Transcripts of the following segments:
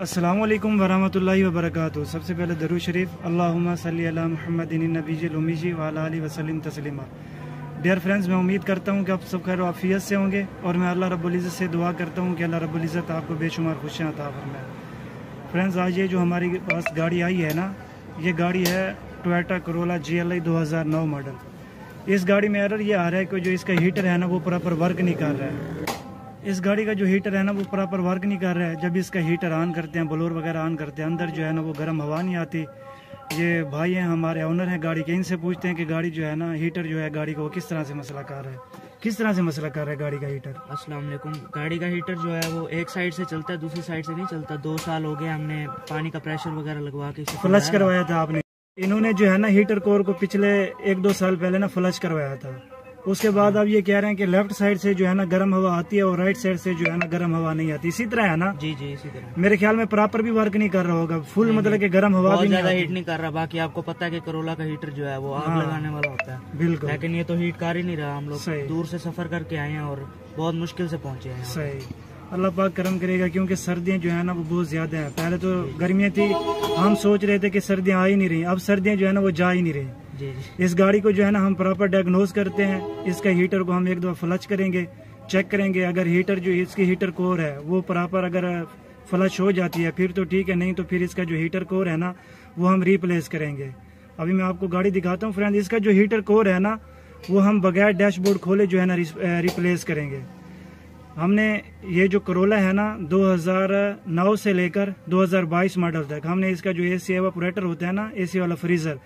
अस्सलामुअलैकुम वरहमतुल्लाहि वबरकातुहू। सबसे पहले दरूद शरीफ अल्लाहुम्मा सल्ली अला मुहम्मदिन नबीजिल उम्मी व अला आलिहि वसल्लम तस्लीमा। डियर फ्रेंड्स, मैं उम्मीद करता हूँ कि आप सब खैर आफियत से होंगे और मैं अल्लाह रब्बुल इज़्ज़त से दुआ करता हूँ कि अल्लाह रब्बुल इज़्ज़त आपको बेशुमार खुशियाँ अता फरमाए। फ्रेंड्स, आज ये जो हमारे पास गाड़ी आई है ना, ये गाड़ी है टोयोटा कोरोला GLI 2009 मॉडल। इस गाड़ी में एरर ये आ रहा है कि जो इसका हीटर है ना वो प्रॉपर वर्क नहीं कर रहा है। इस गाड़ी का जो हीटर है ना वो प्रॉपर वर्क नहीं कर रहा है। जब इसका हीटर ऑन करते हैं, ब्लोअर वगैरह ऑन करते हैं, अंदर जो है ना वो गर्म हवा नहीं आती। ये भाई हैं हमारे ओनर हैं गाड़ी के, इनसे पूछते हैं कि गाड़ी जो है ना हीटर जो है गाड़ी को किस तरह से मसला कर रहा है, किस तरह से मसला कर रहा है गाड़ी का हीटर। अस्सलाम वालेकुम। गाड़ी का हीटर जो है वो एक साइड से चलता है, दूसरी साइड से नहीं चलता। 2 साल हो गए हमने पानी का प्रेशर वगैरह लगवा के फ्लश करवाया था आपने। इन्होंने जो है ना हीटर कोर को पिछले 1-2 साल पहले ना फ्लश करवाया था। उसके बाद अब ये कह रहे हैं कि लेफ्ट साइड से जो है ना गर्म हवा आती है और राइट साइड से जो है ना गर्म हवा नहीं आती। इसी तरह है ना? जी जी, इसी तरह। मेरे ख्याल में प्रॉपर भी वर्क नहीं कर रहा होगा, फुल मतलब कि गर्म हवा भी ज्यादा हीट नहीं कर रहा। बाकी आपको पता है कि कोरोला का हीटर जो है वो आग लगाने वाला होता है। बिल्कुल, लेकिन ये तो हीट कर ही नहीं रहा। हम लोग दूर से सफर करके आए हैं और बहुत मुश्किल से पहुंचे हैं। सही, अल्लाह पाक करम करेगा, क्योंकि सर्दियां जो है ना वो बहुत ज्यादा है। पहले तो गर्मियां थी, हम सोच रहे थे कि सर्दियां आ ही नहीं रही, अब सर्दियां जो है ना वो जा ही नहीं रही। इस गाड़ी को जो है ना हम प्रॉपर डायग्नोज करते हैं। इसका हीटर को हम एक दो फ्लश करेंगे, चेक करेंगे। अगर हीटर जो इसकी हीटर कोर है वो प्रॉपर अगर फ्लश हो जाती है फिर तो ठीक है, नहीं तो फिर इसका जो हीटर कोर है ना वो हम रिप्लेस करेंगे। अभी मैं आपको गाड़ी दिखाता हूँ फ्रेंड। इसका जो हीटर कोर है ना वो हम बगैर डैशबोर्ड खोले जो है ना रिप्लेस करेंगे। हमने ये जो कोरोला है ना 2009 से लेकर 2022 मॉडल तक हमने इसका जो AC एवापोरेटर होता है ना, AC वाला फ्रीजर,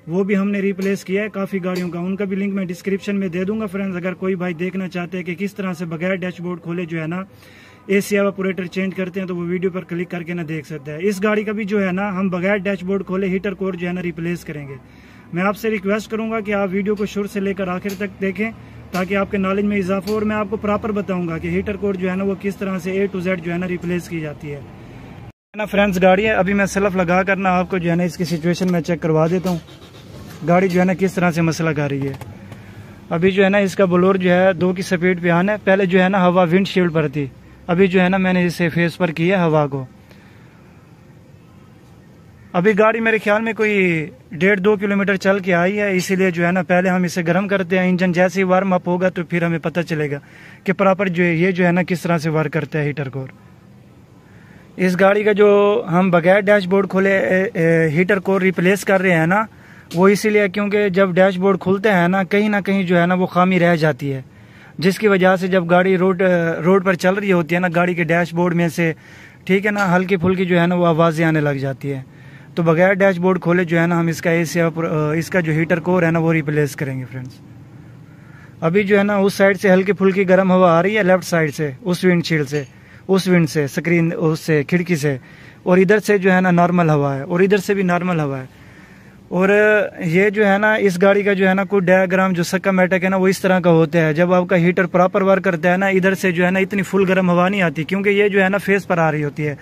वो भी हमने रिप्लेस किया है काफ़ी गाड़ियों का। उनका भी लिंक मैं डिस्क्रिप्शन में दे दूंगा फ्रेंड्स। अगर कोई भाई देखना चाहते हैं कि किस तरह से बगैर डैशबोर्ड खोले जो है ना AC एवापोरेटर चेंज करते हैं तो वो वीडियो पर क्लिक करके ना देख सकते हैं। इस गाड़ी का भी जो है ना हम बगैर डैशबोर्ड खोले हीटर कोर जो है ना रिप्लेस करेंगे। मैं आपसे रिक्वेस्ट करूंगा कि आप वीडियो को शुरू से लेकर आखिर तक देखें ताकि आपके नॉलेज में इजाफा हो। और मैं आपको प्रॉपर बताऊंगा कि हीटर कोर जो है ना वो किस तरह से A to Z जो है ना रिप्लेस की जाती है ना। फ्रेंड्स, गाड़ी है, अभी मैं सेल्फ लगा करना आपको जो है ना इसकी सिचुएशन में चेक करवा देता हूँ। गाड़ी जो है ना किस तरह से मसला कर रही है। अभी जो है ना इसका ब्लोअर जो है 2 की स्पीड पे आना है। पहले जो है ना हवा विंडशील्ड पर थी, अभी जो है ना मैंने इसे फेस पर किया हवा को। अभी गाड़ी मेरे ख्याल में कोई 1.5-2 किलोमीटर चल के आई है, इसीलिए जो है ना पहले हम इसे गर्म करते हैं। इंजन जैसे ही वार्म अप होगा तो फिर हमें पता चलेगा कि प्रॉपर जो है ये जो है ना किस तरह से वर्क करता है हीटर कोर। इस गाड़ी का जो हम बगैर डैशबोर्ड खोले हीटर कोर रिप्लेस कर रहे हैं ना वो इसीलिए क्योंकि जब डैशबोर्ड खुलते हैं ना कहीं जो है ना वो खामी रह जाती है, जिसकी वजह से जब गाड़ी रोड पर चल रही होती है ना गाड़ी के डैशबोर्ड में से, ठीक है ना, हल्की फुल्की जो है ना वो आवाज़ें आने लग जाती है। तो बगैर डैशबोर्ड खोले जो है ना हम इसका जो हीटर कोर है ना वो रिप्लेस करेंगे फ्रेंड्स। अभी जो है ना उस साइड से हल्की फुल्की गर्म हवा आ रही है, लेफ्ट साइड से, उस विंडशील्ड से, उस विंड से, स्क्रीन उससे, खिड़की से, और इधर से जो है ना नॉर्मल हवा है और इधर से भी नॉर्मल हवा है। और ये जो है ना इस गाड़ी का जो है ना कोई डायग्राम जो स्कीमेटिक है ना वो इस तरह का होता है। जब आपका हीटर प्रॉपर वर्क करता है ना इधर से जो है ना इतनी फुल गर्म हवा नहीं आती, क्योंकि ये जो है ना फेस पर आ रही होती है।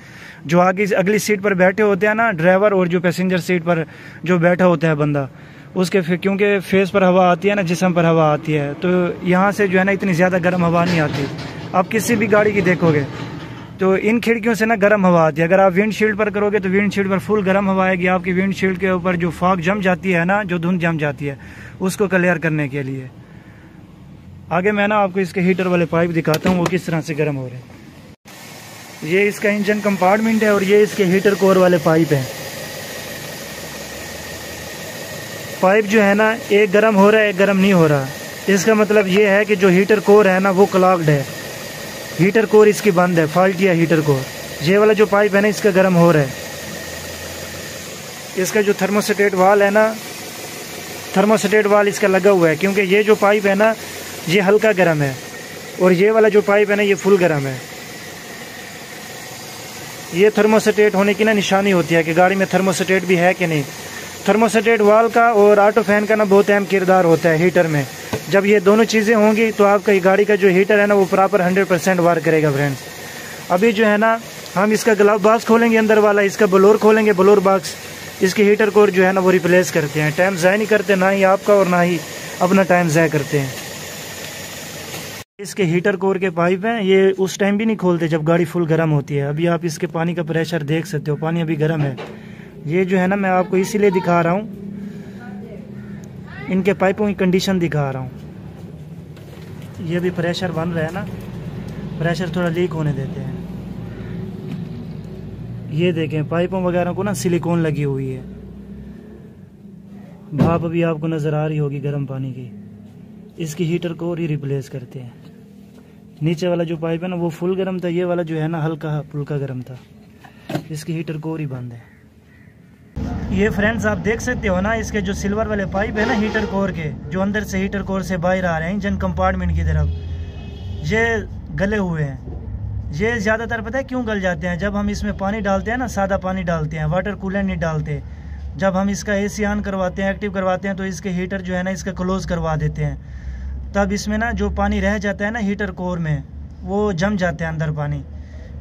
जो आगे अगली सीट पर बैठे होते हैं ना ड्राइवर और जो पैसेंजर सीट पर जो बैठा होता है बंदा, उसके क्योंकि फेस पर हवा आती है ना, जिस्म पर हवा आती है, तो यहाँ से जो है ना इतनी ज़्यादा गर्म हवा नहीं आती। आप किसी भी गाड़ी की देखोगे तो इन खिड़कियों से ना गर्म हवा आती है। अगर आप विंडशील्ड पर करोगे तो विंडशील्ड पर फुल गर्म हवा आएगी। आपकी विंडशील्ड के ऊपर जो फॉग जम जाती है ना, जो धुंध जम जाती है, उसको क्लियर करने के लिए। आगे मैं ना आपको इसके हीटर वाले पाइप दिखाता हूँ वो किस तरह से गर्म हो रहे हैं। ये इसका इंजन कंपार्टमेंट है और ये इसके हीटर कोर वाले पाइप हैं। पाइप जो है ना एक गर्म हो रहा है, एक गर्म नहीं हो रहा। इसका मतलब ये है कि जो हीटर कोर है ना वो क्लॉग्ड है, हीटर कोर इसकी बंद है, फॉल्ट है हीटर कोर। ये वाला जो पाइप है ना इसका गर्म हो रहा है। इसका जो थर्मोस्टेट वाल है ना, थर्मोस्टेट वाल इसका लगा हुआ है, क्योंकि ये जो पाइप है ना ये हल्का गर्म है और ये वाला जो पाइप है ना ये फुल गर्म है। ये थर्मोस्टेट होने की ना निशानी होती है कि गाड़ी में थर्मोस्टेट भी है कि नहीं। थर्मोस्टेट वाल का और ऑटो फैन का ना बहुत अहम किरदार होता है हीटर में। जब ये दोनों चीज़ें होंगी तो आपका गाड़ी का जो हीटर है ना वो प्रॉपर 100% वर्क करेगा फ्रेंड्स। अभी जो है ना हम इसका ग्लव बॉक्स खोलेंगे, अंदर वाला इसका ब्लोअर खोलेंगे, ब्लोअर बॉक्स, इसके हीटर कोर जो है ना वो रिप्लेस करते हैं। टाइम ज़ाया नहीं करते, ना ही आपका और ना ही अपना टाइम ज़ाया करते हैं। इसके हीटर कोर के पाइप हैं, ये उस टाइम भी नहीं खोलते जब गाड़ी फुल गर्म होती है। अभी आप इसके पानी का प्रेशर देख सकते हो, पानी अभी गर्म है। ये जो है ना मैं आपको इसीलिए दिखा रहा हूँ, इनके पाइपों की कंडीशन दिखा रहा हूँ। ये भी प्रेशर बन रहा है ना, प्रेशर थोड़ा लीक होने देते हैं। ये देखें पाइपों वगैरह को ना सिलिकॉन लगी हुई है, भाप अभी आपको नज़र आ रही होगी गर्म पानी की। इसकी हीटर कोर ही रिप्लेस करते हैं। नीचे वाला जो पाइप है ना वो फुल गर्म था, ये वाला जो है ना हल्का फुल्का गर्म था। इसकी हीटर कोर ही बंद है। ये फ्रेंड्स आप देख सकते हो ना, इसके जो सिल्वर वाले पाइप है ना हीटर कोर के, जो अंदर से हीटर कोर से बाहर आ रहे हैं इंजन कंपार्टमेंट की तरफ, ये गले हुए हैं। ये ज़्यादातर पता है क्यों गल जाते हैं? जब हम इसमें पानी डालते हैं ना, सादा पानी डालते हैं, वाटर कूलेंट नहीं डालते, जब हम इसका एसी ऑन करवाते हैं, एक्टिव करवाते हैं, तो इसके हीटर जो है ना इसका क्लोज करवा देते हैं, तब इसमें ना जो पानी रह जाता है ना हीटर कोर में, वो जम जाता है अंदर पानी।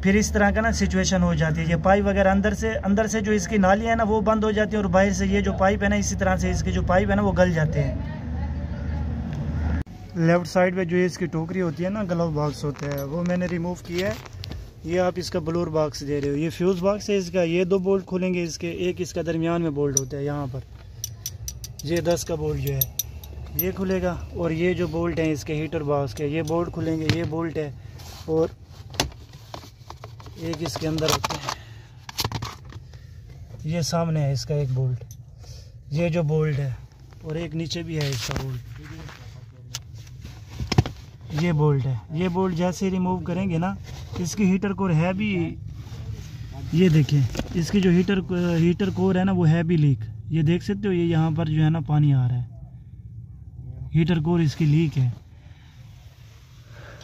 फिर इस तरह का ना सिचुएशन हो जाती है। ये पाइप वगैरह अंदर से जो इसकी नाली है ना वो बंद हो जाती है, और बाहर से ये जो पाइप है ना इसी तरह से इसके जो पाइप है ना वो गल जाते हैं। लेफ्ट साइड पे जो इसकी टोकरी होती है ना, ग्लव बॉक्स होता है, वो मैंने रिमूव किया है। ये आप इसका ब्लोर बॉक्स दे रहे हो, ये फ्यूज़ बॉक्स है इसका। ये 2 बोल्ट खुलेंगे इसके, एक इसका दरमियान में बोल्ट होता है यहाँ पर, ये 10 का बोल्ट जो है ये खुलेगा, और ये जो बोल्ट है इसके हीटर बॉक्स के, ये बोल्ट खुलेंगे, ये बोल्ट है, और एक इसके अंदर होते हैं, ये सामने है इसका एक बोल्ट, ये जो बोल्ट है, और एक नीचे भी है इसका बोल्ट, ये बोल्ट है। ये बोल्ट जैसे रिमूव करेंगे ना, इसकी हीटर कोर है भी, ये देखें इसकी जो हीटर कोर है ना वो है भी लीक। ये देख सकते हो, ये यहाँ पर जो है ना पानी आ रहा है, हीटर कोर इसकी लीक है।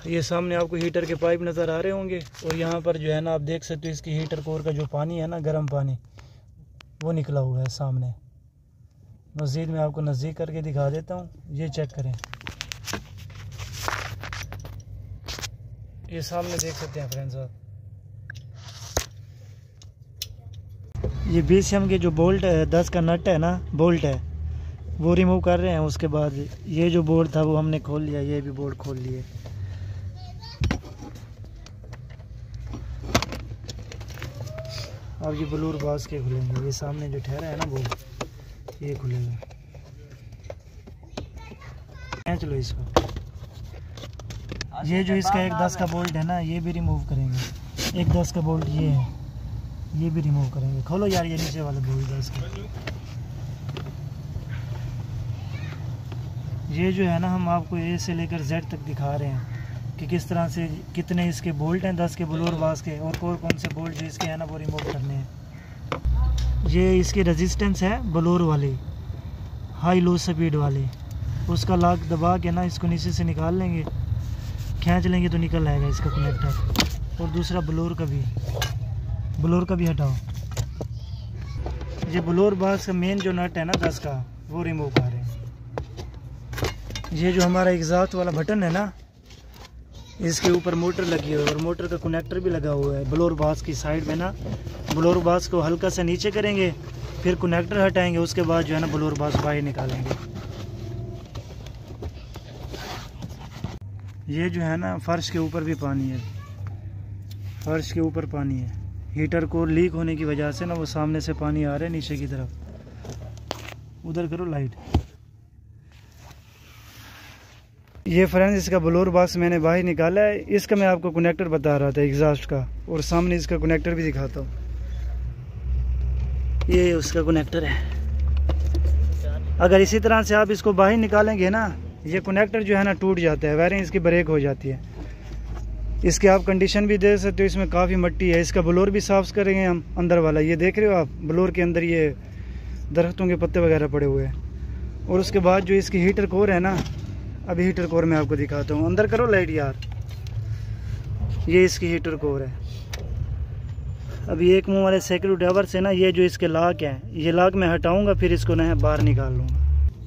ये सामने आपको हीटर के पाइप नज़र आ रहे होंगे, और यहाँ पर जो है ना आप देख सकते हो इसकी हीटर कोर का जो पानी है ना, गर्म पानी, वो निकला हुआ है सामने। मज़ीद मैं आपको नज़दीक करके दिखा देता हूँ, ये चेक करें, ये सामने देख सकते हैं फ्रेंड्स आप। ये 20 एम के जो बोल्ट है, 10 का नट है ना, बोल्ट है, वो रिमूव कर रहे हैं। उसके बाद ये जो बोल्ट था वो हमने खोल लिया, ये भी बोल्ट खोल लिए। अब ये ब्लूर बॉक्स के खुलेंगे, ये सामने जो ठहरा है ना बोल्ट, ये खुलेगा। चलो इसको, ये जो इसका एक 10 का बोल्ट है ना, ये भी रिमूव करेंगे। एक 10 का बोल्ट ये है, ये भी रिमूव करेंगे। खोलो यार ये नीचे वाला बोल्ट है इसका। ये जो है ना हम आपको ए से लेकर जेड तक दिखा रहे हैं कि किस तरह से कितने इसके बोल्ट हैं 10 के ब्लोर बॉक्स के, और कौन से बोल्ट जो इसके हैं ना वो रिमूव करने हैं। ये इसकी रेजिस्टेंस है ब्लोर वाली, हाई लो स्पीड वाली, उसका लॉक दबा के ना इसको नीचे से निकाल लेंगे, खींच लेंगे तो निकल आएगा इसका कनेक्टर। और दूसरा ब्लोर का भी हटाओ। ये ब्लोर बॉक्स का मेन जो नट है ना 10 का, वो रिमूव कर रहे हैं। ये जो हमारा एग्जॉस्ट वाला बटन है ना, इसके ऊपर मोटर लगी हुई है, और मोटर का कनेक्टर भी लगा हुआ है ब्लोर बॉक्स की साइड में ना। ब्लोर बॉक्स को हल्का सा नीचे करेंगे, फिर कनेक्टर हटाएंगे, उसके बाद जो है ना ब्लोर बॉक्स बाहर निकालेंगे। ये जो है ना फर्श के ऊपर भी पानी है, फर्श के ऊपर पानी है। हीटर को लीक होने की वजह से ना वो सामने से पानी आ रहा है नीचे की तरफ। उधर करो लाइट। ये फ्रेंड्स इसका ब्लोर बॉक्स मैंने बाहर निकाला है। इसका मैं आपको कनेक्टर बता रहा था एग्जॉस्ट का, और सामने इसका कनेक्टर भी दिखाता हूँ। ये उसका कनेक्टर है। अगर इसी तरह से आप इसको बाहर निकालेंगे ना, ये कनेक्टर जो है ना टूट जाता है, वायरिंग इसकी ब्रेक हो जाती है। इसके आप कंडीशन भी देख सकते हो, इसमें काफ़ी मिट्टी है। इसका ब्लोर भी साफ करेंगे हम अंदर वाला, ये देख रहे हो आप, ब्लोर के अंदर ये दरख्तों के पत्ते वगैरह पड़े हुए हैं। और उसके बाद जो इसकी हीटर कोर है ना, अभी हीटर कोर मैं आपको दिखाता हूँ। अंदर करो लाइट यार। ये इसकी हीटर कोर है। अभी एक मुंह वाले सेक्यू ड्राइवर से ना ये जो इसके लॉक हैं, ये लॉक मैं हटाऊंगा, फिर इसको ना बाहर निकाल लूँगा।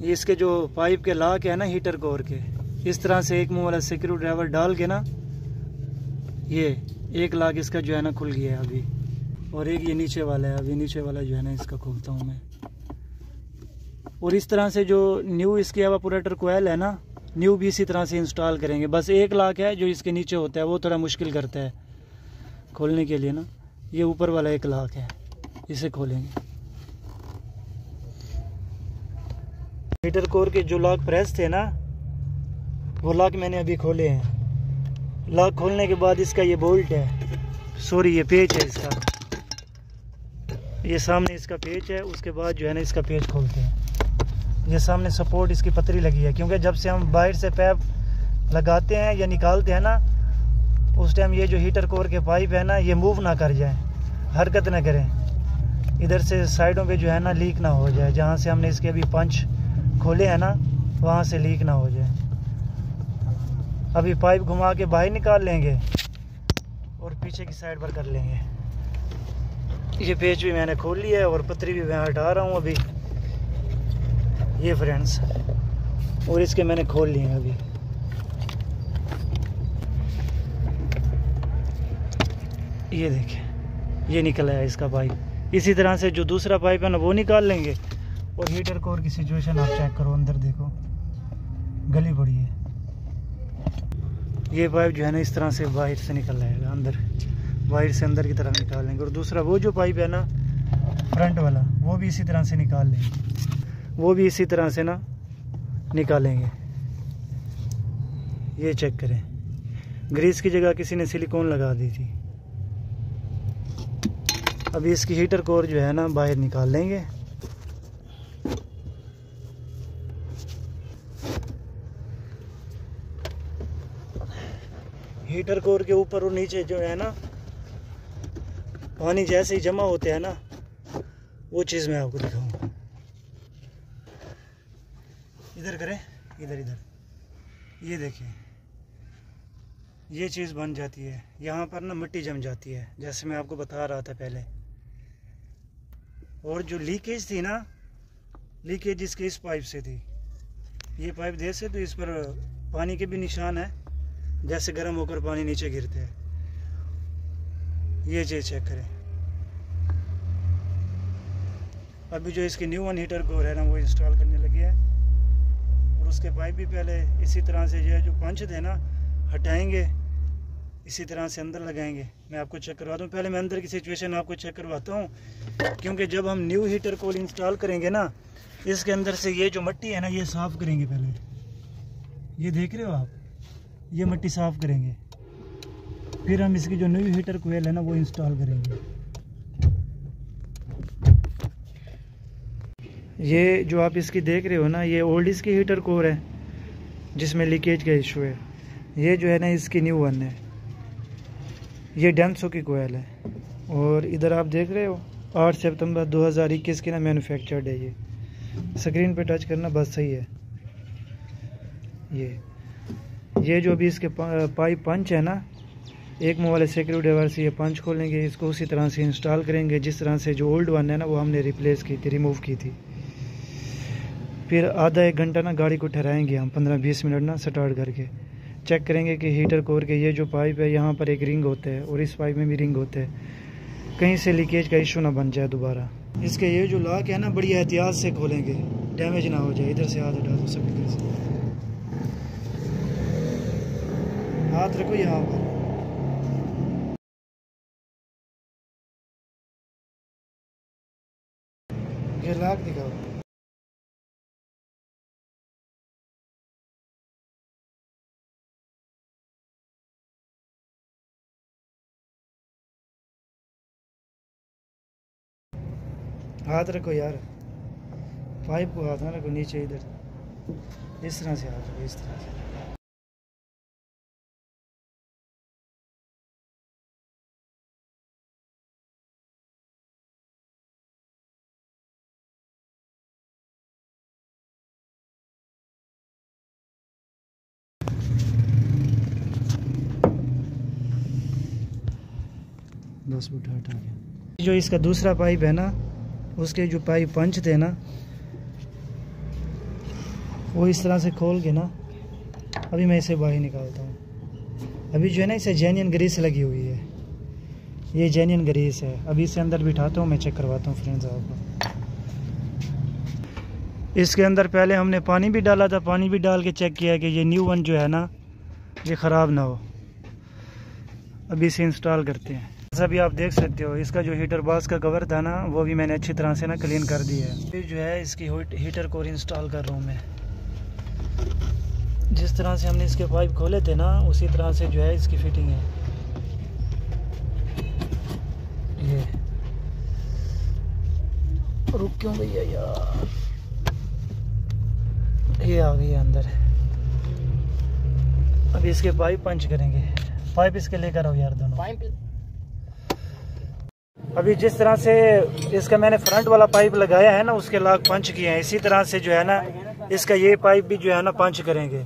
ये इसके जो पाइप के लॉक है ना हीटर कोर के, इस तरह से एक मुंह वाला सेक्यू ड्राइवर डाल के ना, ये एक लॉक इसका जो है ना खुल गया है अभी, और एक ये नीचे वाला है। अभी नीचे वाला जो है ना इसका खोलता हूँ मैं। और इस तरह से जो न्यू इसकी एवापोरेटर कोयल है ना, न्यू भी इसी तरह से इंस्टॉल करेंगे। बस एक लॉक है जो इसके नीचे होता है, वो थोड़ा मुश्किल करता है खोलने के लिए ना। ये ऊपर वाला एक लॉक है, इसे खोलेंगे। हीटर कोर के जो लॉक प्रेस थे ना, वो लॉक मैंने अभी खोले हैं। लॉक खोलने के बाद इसका ये बोल्ट है, सॉरी ये पेच है इसका, ये सामने इसका पेच है। उसके बाद जो है ना इसका पेच खोलते हैं। ये सामने सपोर्ट इसकी पतरी लगी है, क्योंकि जब से हम बाहर से पैप लगाते हैं या निकालते हैं ना, उस टाइम ये जो हीटर कोर के पाइप है ना, ये मूव ना कर जाए, हरकत ना करें, इधर से साइडों पे जो है ना लीक ना हो जाए। जहाँ से हमने इसके अभी पंच खोले हैं ना, वहाँ से लीक ना हो जाए। अभी पाइप घुमा के बाहर निकाल लेंगे और पीछे की साइड पर कर लेंगे। ये पेच भी मैंने खोल लिया है और पतरी भी मैं हटा रहा हूँ अभी, ये फ्रेंड्स, और इसके मैंने खोल लिए हैं अभी। ये देखें, ये निकल आया इसका पाइप। इसी तरह से जो दूसरा पाइप है ना, वो निकाल लेंगे। और हीटर कोर की सिचुएशन आप चेक करो, अंदर देखो गली पड़ी है। ये पाइप जो है ना इस तरह से बाहर से निकल आएगा, अंदर बाहर से अंदर की तरफ निकालेंगे। और दूसरा वो जो पाइप है ना फ्रंट वाला, वो भी इसी तरह से निकाल लेंगे, वो भी इसी तरह से ना निकालेंगे। ये चेक करें, ग्रीस की जगह किसी ने सिलिकॉन लगा दी थी। अभी इसकी हीटर कोर जो है ना बाहर निकाल लेंगे। हीटर कोर के ऊपर और नीचे जो है ना पानी जैसे ही जमा होते हैं ना, वो चीज़ मैं आपको दिखाऊंगा। इधर करें, इधर इधर, ये देखिए, ये चीज़ बन जाती है। यहाँ पर ना मिट्टी जम जाती है, जैसे मैं आपको बता रहा था पहले। और जो लीकेज थी ना, लीकेज इसके इस पाइप से थी। ये पाइप दे से तो इस पर पानी के भी निशान है, जैसे गर्म होकर पानी नीचे गिरते हैं। ये चीज़ चेक करें। अभी जो इसकी न्यू वन हीटर कोर है ना, वो इंस्टॉल करने लगे हैं। और उसके पाइप भी पहले इसी तरह से जो पंच थे ना, हटाएंगे, इसी तरह से अंदर लगाएंगे। मैं आपको चेक करवाता हूँ। पहले मैं अंदर की सिचुएशन आपको चेक करवाता हूँ, क्योंकि जब हम न्यू हीटर कोर इंस्टॉल करेंगे ना, इसके अंदर से ये जो मिट्टी है ना, ये साफ़ करेंगे पहले। ये देख रहे हो आप, ये मिट्टी साफ़ करेंगे, फिर हम इसकी जो न्यू हीटर कोयल है ना, वो इंस्टॉल करेंगे। ये जो आप इसकी देख रहे हो ना, ये ओल्ड इसकी हीटर कोर है जिसमें लीकेज का इशू है। ये जो है ना इसकी न्यू वन है, ये डेंसो की कोयल है। और इधर आप देख रहे हो 8 सितंबर 2021 की ना मैन्युफैक्चर्ड है। ये स्क्रीन पे टच करना बस सही है। ये जो भी इसके पाइप पंच है ना, एक मुंह वाले सिक्योरिटी वाले से ये पंच खोलेंगे, इसको उसी तरह से इंस्टॉल करेंगे जिस तरह से जो ओल्ड वन है ना, वो हमने रिप्लेस की थी, रिमूव की थी। फिर आधा 1 घंटा ना गाड़ी को ठहराएंगे हम, 15-20 मिनट ना स्टार्ट करके चेक करेंगे कि हीटर कोर के ये जो पाइप है, यहाँ पर एक रिंग होता है और इस पाइप में भी रिंग होते हैं, कहीं से लीकेज का इशू ना बन जाए दोबारा। इसके ये जो लॉक है ना, बड़ी एहतियात से खोलेंगे, डैमेज ना हो जाए। इधर से हाथ उठा दो, सब इधर से हाथ रखो यहाँ पर। ये लॉक दिखाओ। हाथ रखो यार, पाइप को हाथ ना रखो नीचे, इधर इस तरह से हाथ रखो, इस तरह से। बस उठा के जो इसका दूसरा पाइप है ना, उसके जो पाइप पंच थे ना, वो इस तरह से खोल के ना, अभी मैं इसे बाहर निकालता हूँ। अभी जो है ना, इसे जेन्युइन ग्रीस लगी हुई है, ये जेन्युइन ग्रीस है। अभी इसे अंदर बिठाता हूँ, मैं चेक करवाता हूँ फ्रेंड्स आपको। इसके अंदर पहले हमने पानी भी डाला था, पानी भी डाल के चेक किया कि ये न्यू वन जो है ना ये ख़राब ना हो। अभी इसे इंस्टॉल करते हैं। जैसा भी आप देख सकते हो इसका जो हीटर बॉक्स का कवर था ना वो भी मैंने अच्छी तरह से ना क्लीन कर दिया है। ये जो है इसकी हीटर कोर इंस्टॉल कर रहा हूँ मैं। जिस तरह से हमने इसके पाइप खोले थे ना उसी तरह से जो है इसकी फिटिंग है। ये रुक क्यों भैया यार, ये आ गई है अंदर। अभी इसके पाइप पंच करेंगे। पाइप इसके लेकर आओ यार दोनों पाइप। अभी जिस तरह से इसका मैंने फ्रंट वाला पाइप लगाया है ना उसके लाग पंच किए हैं, इसी तरह से जो है ना इसका ये पाइप भी जो है ना पंच करेंगे।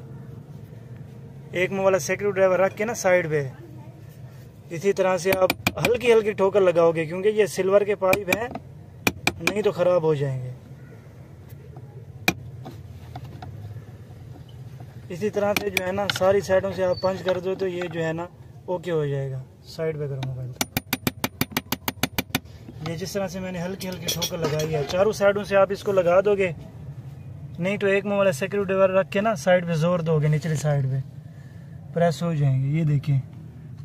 एक मुंह वाला स्क्रू ड्राइवर रख के ना साइड पे इसी तरह से आप हल्की हल्की ठोकर लगाओगे, क्योंकि ये सिल्वर के पाइप हैं, नहीं तो ख़राब हो जाएंगे। इसी तरह से जो है ना सारी साइडों से आप पंच कर दो तो ये जो है ना ओके हो जाएगा। साइड पे करो मोबाइल। ये जिस तरह से मैंने हल्की हल्की ठोकर लगाई है, चारों साइडों से आप इसको लगा दोगे, नहीं तो एक मुंह वाला स्क्रू ड्राइवर रख के ना साइड पे जोर दोगे, निचली साइड पे प्रेस हो जाएंगे। ये देखिए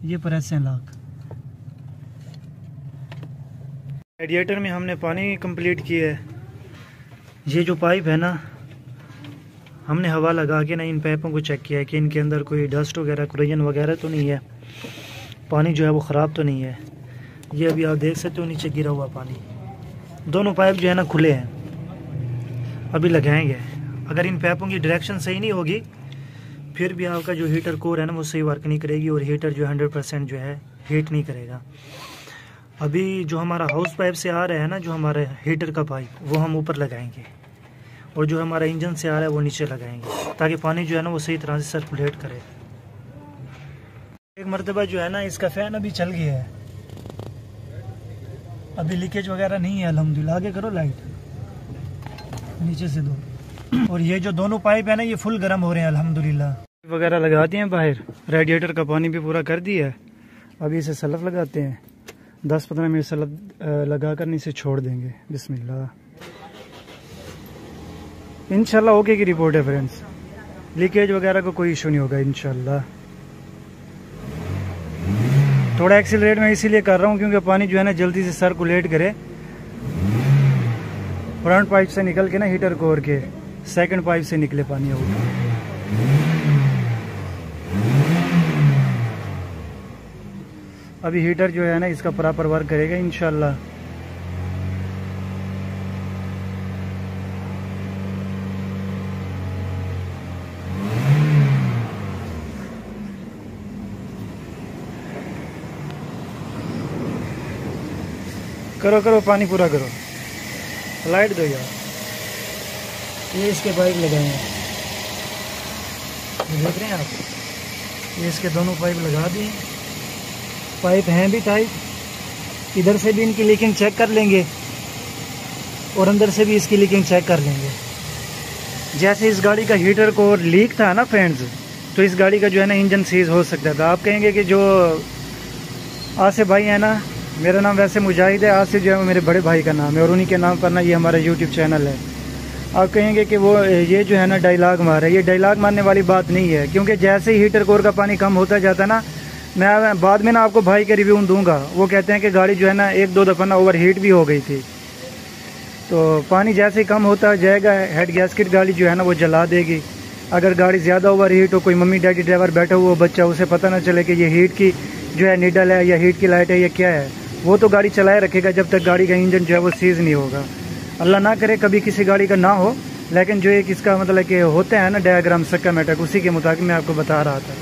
ये प्रेस है लाख। रेडिएटर में हमने पानी कंप्लीट किया है। ये जो पाइप है ना हमने हवा लगा के ना इन पाइपों को चेक किया है कि इनके अंदर कोई डस्ट वगैरह क्लोरीन वगैरह तो नहीं है, पानी जो है वो ख़राब तो नहीं है। ये अभी आप देख सकते हो नीचे गिरा हुआ पानी। दोनों पाइप जो है ना खुले हैं, अभी लगाएंगे। अगर इन पाइपों की डायरेक्शन सही नहीं होगी फिर भी आपका जो हीटर कोर है ना वो सही वर्क नहीं करेगी और हीटर जो 100% जो है हीट नहीं करेगा। अभी जो हमारा हाउस पाइप से आ रहा है ना जो हमारा हीटर का पाइप वो हम ऊपर लगाएंगे और जो हमारा इंजन से आ रहा है वो नीचे लगाएंगे ताकि पानी जो है ना वो सही तरह से सर्कुलेट करे। एक मरतबा जो है ना इसका फ़ैन अभी चल गया है, अभी लीकेज वगैरह नहीं है अल्हम्दुलिल्लाह। आगे करो लाइट, नीचे से दो। और ये जो दोनों पाइप है ना ये फुल गर्म हो रहे हैं अल्हम्दुलिल्लाह। वगैरह लगा दिए हैं बाहर, रेडिएटर का पानी भी पूरा कर दिया है। अभी इसे सलफ लगाते हैं, 10-15 मिनट सलफ लगा कर इसे छोड़ देंगे। बिस्मिल्लाह। इंशाल्लाह ओके की रिपोर्ट है फ्रेंड्स, लीकेज वगैरह को कोई इशू नहीं होगा इंशाल्लाह। थोड़ा एक्सीलरेट मैं इसीलिए कर रहा हूँ क्योंकि पानी जो है ना जल्दी से सर्कुलेट करे। फ्रंट पाइप से निकल के ना हीटर कोर के सेकंड पाइप से निकले पानी आउट। अभी हीटर जो है ना इसका प्रॉपर वर्क करेगा इंशाल्लाह। करो करो पानी पूरा करो, लाइट दो यार। ये इसके पाइप लगाए हैं, देख रहे हैं आप, ये इसके दोनों पाइप लगा दिए। पाइप हैं भी टाइट, इधर से भी इनकी लीकिंग चेक कर लेंगे और अंदर से भी इसकी लीकिंग चेक कर लेंगे। जैसे इस गाड़ी का हीटर कोर लीक था ना फ्रेंड्स, तो इस गाड़ी का जो है ना इंजन सीज हो सकता था। आप कहेंगे कि जो आसिफ भाई है ना, मेरा नाम वैसे मुजाहिद है, आसिफ जो है मेरे बड़े भाई का नाम है और उन्हीं के नाम पर ना ये हमारा यूट्यूब चैनल है। आप कहेंगे कि वो ये जो है ना डायलॉग मार है, ये डायलॉग मारने वाली बात नहीं है, क्योंकि जैसे ही हीटर कोर का पानी कम होता जाता ना, मैं बाद में ना आपको भाई के रिव्यू दूंगा। वो कहते हैं कि गाड़ी जो है ना 1-2 दफ़ा ना ओवर हीट भी हो गई थी। तो पानी जैसे ही कम होता जाएगा हेड गैस्केट गाड़ी जो है ना वो जला देगी। अगर गाड़ी ज़्यादा ओवर हीट हो, कोई मम्मी डैडी ड्राइवर बैठा हुआ बच्चा, उसे पता ना चले कि ये हीट की जो है नीडल है या हीट की लाइट है या क्या है, वो तो गाड़ी चलाए रखेगा जब तक गाड़ी का इंजन जो है वो सीज नहीं होगा। अल्लाह ना करे कभी किसी गाड़ी का ना हो, लेकिन जो एक इसका मतलब कि होता है ना डायग्राम सक्कामेटिक, उसी के मुताबिक मैं आपको बता रहा था।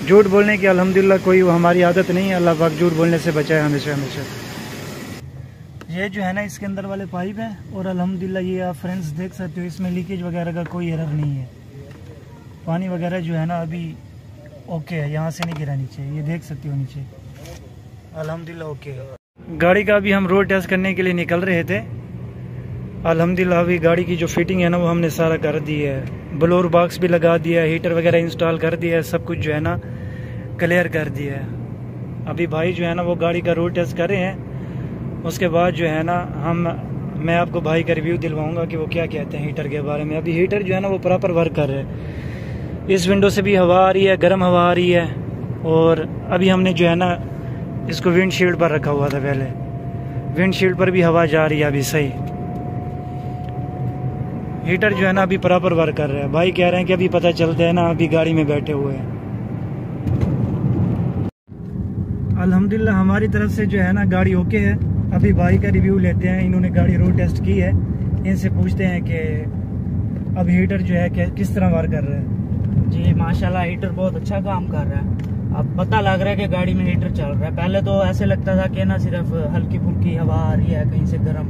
झूठ बोलने की अल्हम्दुलिल्लाह कोई हमारी आदत नहीं है, अल्लाह पाक झूठ बोलने से बचाए हमेशा हमेशा। ये जो है ना इसके अंदर वाले पाइप हैं और अल्हम्दुलिल्लाह ये आप फ्रेंड्स देख सकते हो, इसमें लीकेज वगैरह का कोई एरर नहीं है। पानी वगैरह जो है ना अभी ओके है, यहाँ से नहीं गिरा नीचे, ये देख सकते हो नीचे अल्हम्दुलिल्लाह ओके है। गाड़ी का अभी हम रोड टेस्ट करने के लिए निकल रहे थे। अल्हम्दुलिल्लाह अभी गाड़ी की जो फिटिंग है ना वो हमने सारा कर दी है, ब्लोअर बॉक्स भी लगा दिया है, हीटर वगैरह इंस्टॉल कर दिया है, सब कुछ जो है ना क्लियर कर दिया है। अभी भाई जो है ना वो गाड़ी का रोड टेस्ट कर रहे हैं, उसके बाद जो है ना हम मैं आपको भाई का रिव्यू दिलवाऊंगा कि वो क्या कहते हैं हीटर के बारे में। अभी हीटर जो है ना वो प्रॉपर वर्क कर रहे हैं। इस विंडो से भी हवा आ रही है, गर्म हवा आ रही है। और अभी हमने जो है ना इसको विंडशील्ड पर रखा हुआ था, पहले विंडशील्ड पर भी हवा जा रही है अभी सही। हीटर जो है ना अभी प्रॉपर वर्क कर रहा है। भाई कह रहे हैं कि अभी पता चलता है ना, अभी गाड़ी में बैठे हुए हैं। अल्हम्दुलिल्लाह हमारी तरफ से जो है ना गाड़ी ओके है। अभी भाई का रिव्यू लेते हैं, इन्होंने गाड़ी रोड टेस्ट की है, इनसे पूछते हैं कि अब हीटर जो है किस तरह वर्क कर रहा है। जी माशाल्लाह हीटर बहुत अच्छा काम कर रहा है। अब पता लग रहा है कि गाड़ी में हीटर चल रहा है। पहले तो ऐसे लगता था कि ना सिर्फ हल्की फुल्की हवा आ रही है कहीं से गर्म,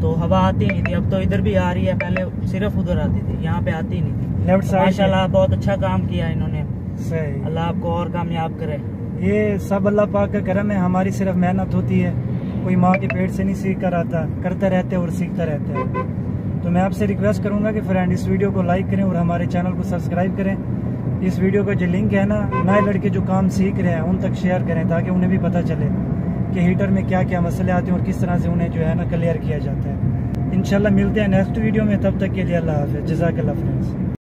तो हवा आती नहीं थी। अब तो इधर भी आ रही है, पहले सिर्फ उधर आती थी, यहाँ पे आती नहीं थी। लेफ्ट साइड माशाल्लाह बहुत अच्छा काम किया इन्होंने। सही, अल्लाह आपको और कामयाब करे। ये सब अल्लाह पाक का करम है, हमारी सिर्फ मेहनत होती है। कोई माँ के पेट से नहीं सीख कर आता, करते रहते और सीखता रहता है। तो मैं आपसे रिक्वेस्ट करूंगा कि फ्रेंड इस वीडियो को लाइक करें और हमारे चैनल को सब्सक्राइब करें। इस वीडियो का जो लिंक है ना, नए लड़के जो काम सीख रहे हैं उन तक शेयर करें, ताकि उन्हें भी पता चले कि हीटर में क्या क्या मसले आते हैं और किस तरह से उन्हें जो है ना क्लियर किया जाता है। इंशाल्लाह मिलते हैं नेक्स्ट वीडियो में, तब तक के लिए अल्लाह हाफ़िज़, जज़ाकल्लाह फ्रेंड्स।